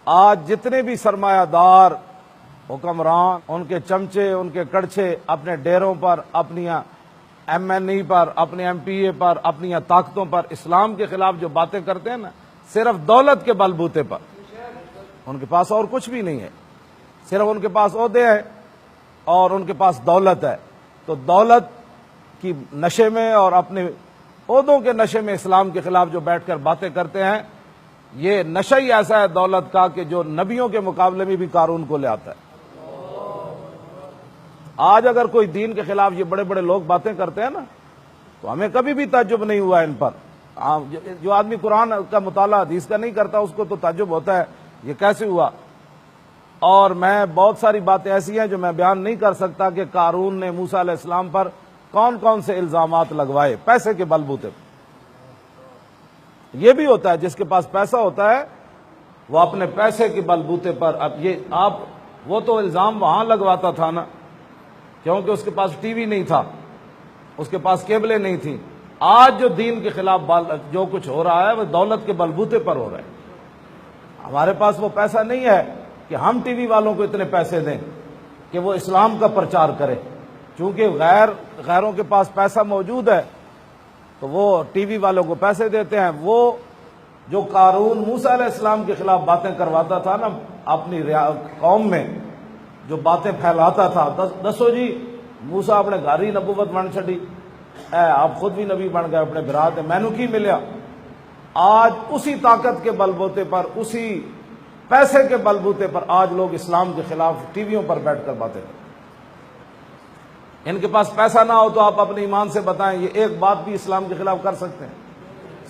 آج جتنے بھی سرمایہ دار حکمران، ان کے چمچے، ان کے کڑچھے اپنے ڈیروں پر، اپنی ایم این ای پر، اپنے ایم پی اے پر، اپنی طاقتوں پر اسلام کے خلاف جو باتیں کرتے ہیں نا، صرف دولت کے بلبوتے پر، ان کے پاس اور کچھ بھی نہیں ہے، صرف ان کے پاس عہدے ہیں اور ان کے پاس دولت ہے. تو دولت کی نشے میں اور اپنے عہدوں کے نشے میں اسلام کے خلاف جو بیٹھ کر باتیں کرتے ہیں، یہ نشہ ہی ایسا ہے دولت کا کہ جو نبیوں کے مقابلے میں بھی قارون کو لے آتا ہے. آج اگر کوئی دین کے خلاف یہ بڑے بڑے لوگ باتیں کرتے ہیں نا، تو ہمیں کبھی بھی تعجب نہیں ہوا ان پر. جو آدمی قرآن کا مطالعہ حدیث کا نہیں کرتا اس کو تو تعجب ہوتا ہے یہ کیسے ہوا. اور میں بہت ساری باتیں ایسی ہیں جو میں بیان نہیں کر سکتا کہ قارون نے موسیٰ علیہ السلام پر کون کون سے الزامات لگوائے پیسے کے بلبوتے پر. یہ بھی ہوتا ہے جس کے پاس پیسہ ہوتا ہے وہ اپنے پیسے کے بلبوتے پر. اب وہ تو الزام وہاں لگواتا تھا نا، کیونکہ اس کے پاس ٹی وی نہیں تھا، اس کے پاس کیبلیں نہیں تھیں. آج جو دین کے خلاف جو کچھ ہو رہا ہے وہ دولت کے بلبوتے پر ہو رہا ہے. ہمارے پاس وہ پیسہ نہیں ہے کہ ہم ٹی وی والوں کو اتنے پیسے دیں کہ وہ اسلام کا پرچار کرے. چونکہ غیروں کے پاس پیسہ موجود ہے تو وہ ٹی وی والوں کو پیسے دیتے ہیں. وہ جو قارون موسیٰ علیہ السلام کے خلاف باتیں کرواتا تھا نا اپنی قوم میں، جو باتیں پھیلاتا تھا، دسو جی موسیٰ اپنے گھر ہی نبوت بن چھڑی، آپ خود بھی نبی بن گئے، اپنے برات مینو کی ملیا. آج اسی طاقت کے بلبوتے پر، اسی پیسے کے بلبوتے پر آج لوگ اسلام کے خلاف ٹی ویوں پر بیٹھ کر باتیں کرتے. ان کے پاس پیسہ نہ ہو تو آپ اپنے ایمان سے بتائیں یہ ایک بات بھی اسلام کے خلاف کر سکتے ہیں؟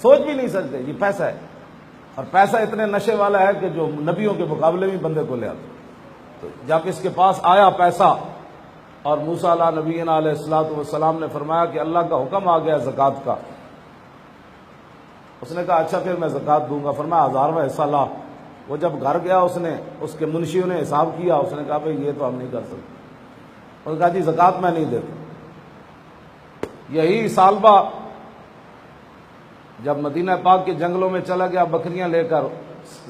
سوچ بھی نہیں سکتے. یہ پیسہ ہے، اور پیسہ اتنے نشے والا ہے کہ جو نبیوں کے مقابلے میں بندے کو لے آتا. تو جب اس کے پاس آیا پیسہ اور موسیٰ علیہ نبینا علیہ الصلوۃ والسلام نے فرمایا کہ اللہ کا حکم آ گیا زکوٰۃ کا، اس نے کہا اچھا پھر میں زکوٰۃ دوں گا. فرمایا 1000واں حصہ لا. وہ جب گھر گیا اس کے منشیوں نے حساب کیا، اس نے کہا بھئی یہ تو ہم نہیں کر سکتے. اس نے کہا جی زکوٰۃ میں نہیں دیتا. یہی سالبہ جب مدینہ پاک کے جنگلوں میں چلا گیا بکریاں لے کر،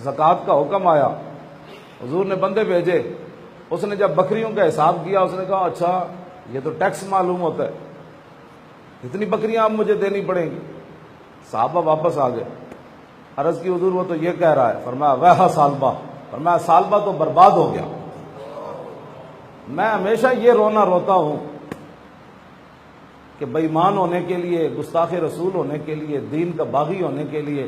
زکوٰۃ کا حکم آیا، حضور نے بندے بھیجے. اس نے جب بکریوں کا حساب کیا اس نے کہا اچھا یہ تو ٹیکس معلوم ہوتا ہے، اتنی بکریاں اب مجھے دینی پڑیں گی. صحابہ واپس آ گئے، عرض کی حضور وہ تو یہ کہہ رہا ہے. فرمایا ویہا سالبہ. فرمایا سالبہ تو برباد ہو گیا. میں ہمیشہ یہ رونا روتا ہوں کہ بے ایمان ہونے کے لیے، گستاخ رسول ہونے کے لیے، دین کا باغی ہونے کے لیے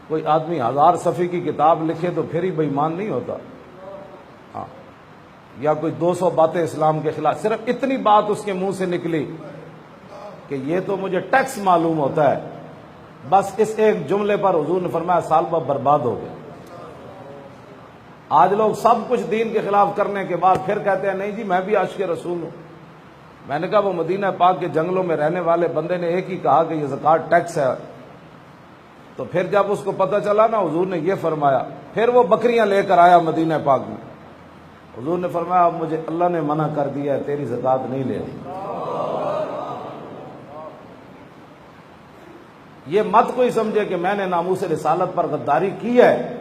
کوئی آدمی 1000 صفحے کی کتاب لکھے تو پھر ہی بے ایمان نہیں ہوتا. ہاں، یا کوئی 200 باتیں اسلام کے خلاف، صرف اتنی بات اس کے منہ سے نکلی کہ یہ تو مجھے ٹیکس معلوم ہوتا ہے، بس اس ایک جملے پر حضور نے فرمایا سالبہ برباد ہو گیا. آج لوگ سب کچھ دین کے خلاف کرنے کے بعد پھر کہتے ہیں نہیں جی میں بھی عاشق رسول ہوں. میں نے کہا وہ مدینہ پاک کے جنگلوں میں رہنے والے بندے نے ایک ہی کہا کہ یہ زکوٰۃ ٹیکس ہے. تو پھر جب اس کو پتہ چلا نا حضور نے یہ فرمایا، پھر وہ بکریاں لے کر آیا مدینہ پاک میں. حضور نے فرمایا اب مجھے اللہ نے منع کر دیا ہے، تیری زکوٰۃ نہیں لینی. یہ مت کوئی سمجھے کہ میں نے ناموس رسالت پر غداری کی ہے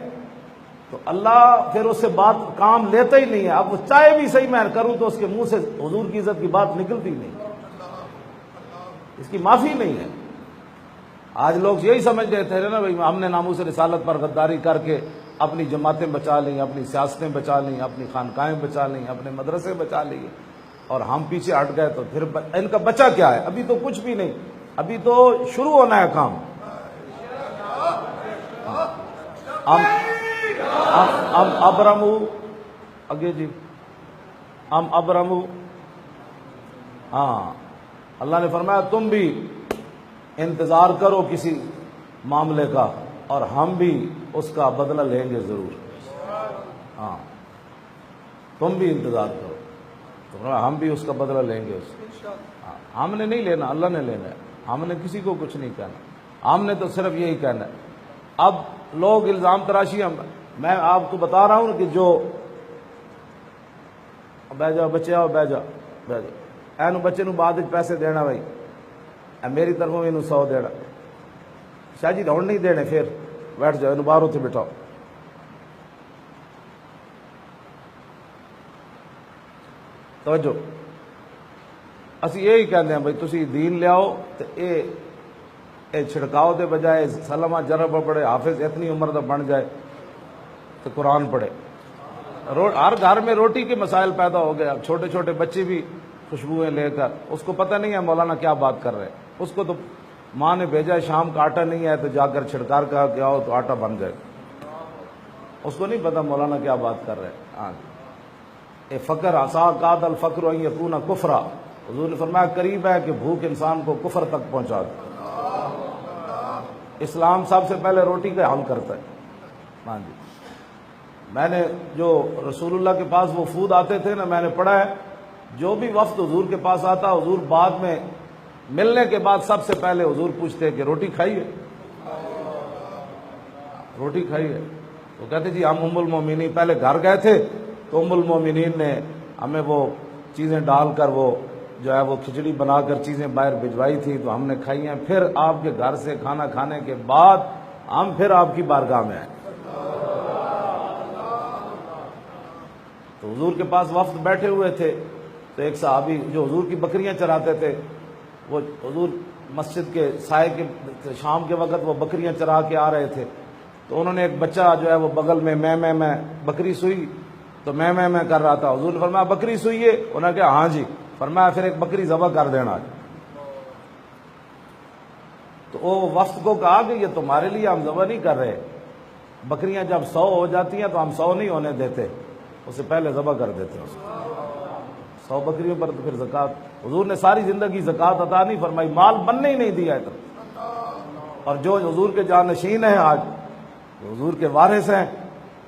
تو اللہ پھر اس سے بات کام لیتا ہی نہیں ہے. اب وہ چاہے بھی صحیح میں کروں تو اس کے منہ سے حضور کی عزت کی بات نکلتی نہیں، اس کی معافی نہیں ہے. آج لوگ یہی سمجھ رہے تھے نا بھائی ہم نے ناموس رسالت پر غداری کر کے اپنی جماعتیں بچا لیں، اپنی سیاستیں بچا لیں، اپنی خانقاہیں بچا لیں، اپنے مدرسے بچا لیے، اور ہم پیچھے ہٹ گئے. تو پھر ان کا بچا کیا ہے؟ ابھی تو کچھ بھی نہیں، ابھی تو شروع ہونا ہے کام. ام ابرمو اگے جی ام ابرمو. ہاں، اللہ نے فرمایا تم بھی انتظار کرو کسی معاملے کا اور ہم بھی اس کا بدلہ لیں گے ضرور. ہاں، تم بھی انتظار کرو تو ہم بھی اس کا بدلہ لیں گے. ہم نے نہیں لینا، اللہ نے لینا ہے. ہم نے کسی کو کچھ نہیں کہنا، ہم نے تو صرف یہی کہنا ہے. اب لوگ الزام تراشی، میں آپ کو بتا رہا ہوں کہ جو بہ جاؤ بچے آؤ بہ جاؤ بہ جاؤ اینو بچے نو بعد پیسے دینا بھائی میری طرفوں 100 دینا. شاہ جی ہوں نہیں دینے، پھر بیٹھ جاؤ، باہر ہوتے بٹھاؤ۔ توجہ، اسی یہی کہتے ہیں بھائی تسی دین لیاؤ تو اے چھڑکاؤ دے بجائے سلمہ جرب پڑھے، حافظ اتنی عمر دا بن جائے تو قرآن پڑھے۔ ہر گھر میں روٹی کے مسائل پیدا ہو گئے، اب چھوٹے چھوٹے بچے بھی خوشبوئیں لے کر، اس کو پتہ نہیں ہے مولانا کیا بات کر رہے ہیں، اس کو تو ماں نے بھیجا ہے شام کا آٹا نہیں ہے تو جا کر چھڑکار کہا کہ آؤ تو آٹا بن جائے، اس کو نہیں پتا مولانا کیا بات کر رہے ہیں۔ ہاں، اے فقر عسا قاد الفقر ان یکون کفرا، حضور نے فرمایا قریب ہے کہ بھوک انسان کو کفر تک پہنچا دے۔ اسلام سب سے پہلے روٹی کا حل کرتا ہے۔ ہاں جی، میں نے جو رسول اللہ کے پاس وفود آتے تھے نا، میں نے پڑھا ہے جو بھی وفد حضور کے پاس آتا، حضور بعد میں ملنے کے بعد سب سے پہلے حضور پوچھتے کہ روٹی کھائی ہے، روٹی کھائی ہے؟ تو کہتے جی ہم ام المومنین، پہلے گھر گئے تھے تو ام المومنین نے ہمیں وہ چیزیں ڈال کر وہ جو ہے وہ کھچڑی بنا کر چیزیں باہر بھجوائی تھی تو ہم نے کھائی ہیں، پھر آپ کے گھر سے کھانا کھانے کے بعد ہم پھر آپ کی بارگاہ میں آئے۔ تو حضور کے پاس وفد بیٹھے ہوئے تھے، تو ایک صحابی جو حضور کی بکریاں چراتے تھے، وہ حضور مسجد کے سائے کے شام کے وقت وہ بکریاں چرا کے آ رہے تھے، تو انہوں نے ایک بچہ جو ہے وہ بغل میں بکری سوئی تو میں کر رہا تھا، حضور نے فرمایا بکری سوئی ہے؟ انہوں نے کہا ہاں جی، فرمایا پھر ایک بکری ذبح کر دینا۔ تو وہ وفد کو کہا کہ یہ تمہارے لیے ہم ذبح نہیں کر رہے، بکریاں جب 100 ہو جاتی ہیں تو ہم 100 نہیں ہونے دیتے، اسے پہلے ذبح کر دیتے ہیں، 100 بکریوں پر تو پھر زکوٰۃ۔ حضور نے ساری زندگی زکوٰۃ عطا نہیں فرمائی، مال بننے ہی نہیں دیا اتنا۔ اور جو حضور کے جانشین ہیں آج، جو حضور کے وارث ہیں،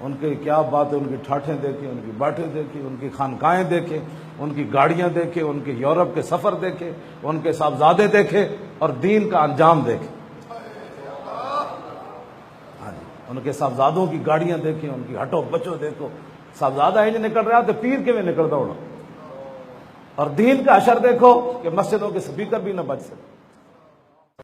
ان کی کیا بات ہے، ان کی ٹھاٹھیں دیکھیں، ان کی باٹیں دیکھیں، ان کی خانقاہیں دیکھیں، ان کی گاڑیاں دیکھیں، ان کے یورپ کے سفر دیکھیں، ان کے صاحبزادے دیکھیں اور دین کا انجام دیکھیں۔ ہاں جی، ان کے صاحبزادوں کی گاڑیاں دیکھیں، ان کی ہٹو بچو دیکھو، صاحبزادہ انج نکل رہا تو پیر کے میں نکلتا ہونا، اور دین کا اشر دیکھو کہ مسجدوں کے سپیکر بھی نہ بچ سکے۔